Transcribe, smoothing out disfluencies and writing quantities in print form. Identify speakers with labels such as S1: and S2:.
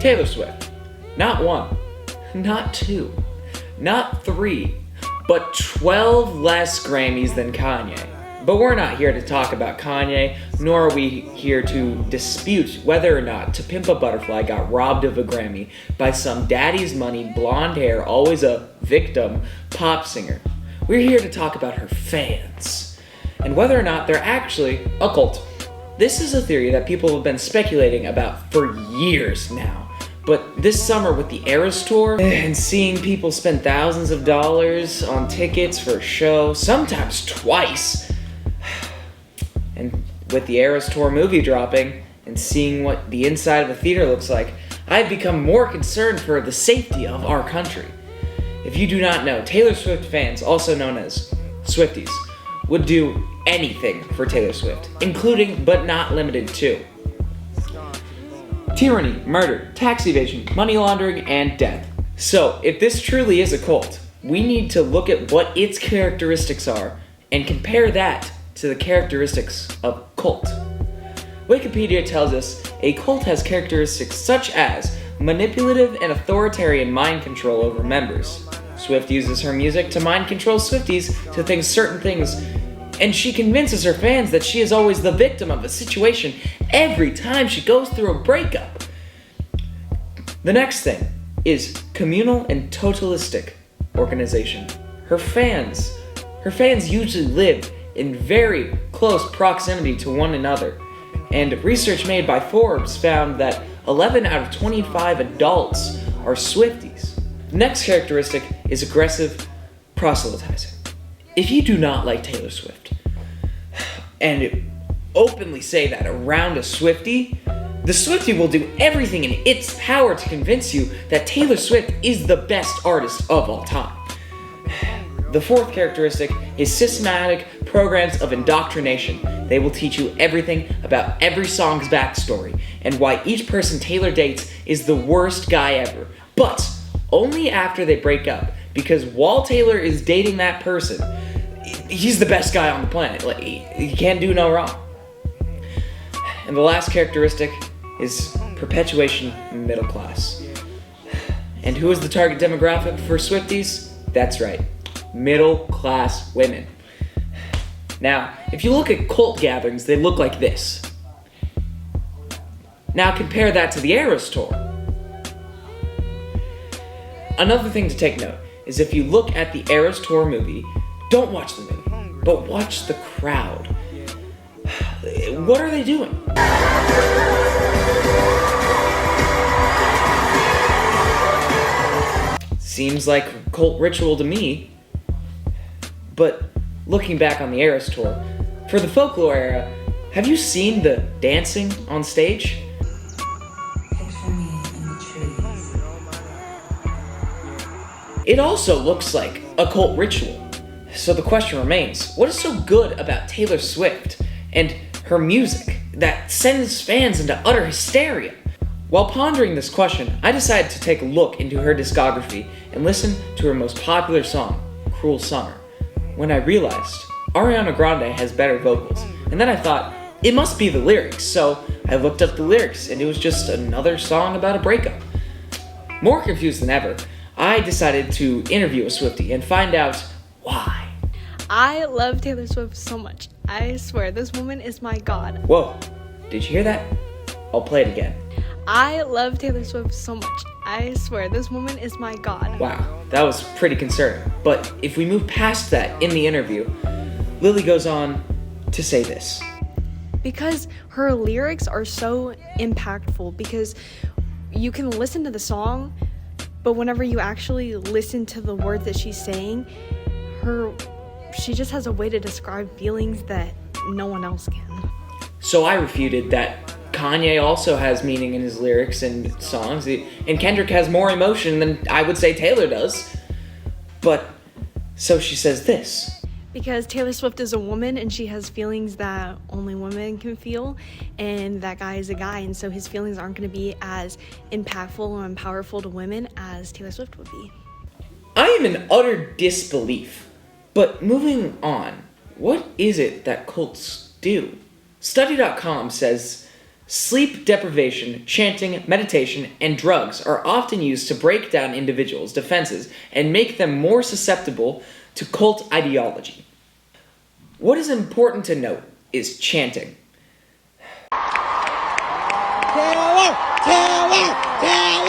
S1: Taylor Swift. Not 1, not 2, not 3, but 12 less Grammys than Kanye. But we're not here to talk about Kanye, nor are we here to dispute whether or not To Pimp a Butterfly got robbed of a Grammy by some daddy's money, blonde hair, always a victim pop singer. We're here to talk about her fans, and whether or not they're actually a cult. This is a theory that people have been speculating about for years now. But this summer with the Eras Tour, and seeing people spend thousands of dollars on tickets for a show, sometimes twice, and with the Eras Tour movie dropping, and seeing what the inside of a theater looks like, I've become more concerned for the safety of our country. If you do not know, Taylor Swift fans, also known as Swifties, would do anything for Taylor Swift, including but not limited to tyranny, murder, tax evasion, money laundering, and death. So, if this truly is a cult, we need to look at what its characteristics are and compare that to the characteristics of cult. Wikipedia tells us a cult has characteristics such as manipulative and authoritarian mind control over members. Swift uses her music to mind control Swifties to think certain things, and she convinces her fans that she is always the victim of a situation every time she goes through a breakup. The next thing is communal and totalistic organization. Her fans usually live in very close proximity to one another, and research made by Forbes found that 11 out of 25 adults are Swifties. The next characteristic is aggressive proselytizing. If you do not like Taylor Swift, and openly say that around a Swiftie, the Swiftie will do everything in its power to convince you that Taylor Swift is the best artist of all time. The fourth characteristic is systematic programs of indoctrination. They will teach you everything about every song's backstory and why each person Taylor dates is the worst guy ever. But only after they break up, because while Taylor is dating that person, he's the best guy on the planet. Like, he can't do no wrong. And the last characteristic is perpetuation in middle class. And who is the target demographic for Swifties? That's right, middle class women. Now, if you look at cult gatherings, they look like this. Now compare that to the Eras Tour. Another thing to take note is if you look at the Eras Tour movie, don't watch the movie, but watch the crowd. What are they doing? Seems like cult ritual to me. But looking back on the Eras Tour, for the folklore era, have you seen the dancing on stage? It also looks like a cult ritual. So the question remains, what is so good about Taylor Swift and her music that sends fans into utter hysteria? While pondering this question, I decided to take a look into her discography and listen to her most popular song, Cruel Summer, when I realized Ariana Grande has better vocals. And then I thought, it must be the lyrics, so I looked up the lyrics and it was just another song about a breakup. More confused than ever, I decided to interview a Swiftie and find out why.
S2: I love Taylor Swift so much. I swear, this woman is my god.
S1: Whoa, did you hear that? I'll play it again.
S2: I love Taylor Swift so much. I swear, this woman is my god.
S1: Wow, that was pretty concerning. But if we move past that in the interview, Lily goes on to say this.
S2: Because her lyrics are so impactful, because you can listen to the song, but whenever you actually listen to the words that she's saying, she just has a way to describe feelings that no one else can.
S1: So I refuted that Kanye also has meaning in his lyrics and songs, and Kendrick has more emotion than I would say Taylor does. But, so she says this.
S2: Because Taylor Swift is a woman and she has feelings that only women can feel, and that guy is a guy, and so his feelings aren't going to be as impactful and powerful to women as Taylor Swift would be.
S1: I am in utter disbelief. But moving on, what is it that cults do? Study.com says Sleep deprivation, chanting, meditation, and drugs are often used to break down individuals' defenses and make them more susceptible to cult ideology. What is important to note is chanting.
S3: Taylor!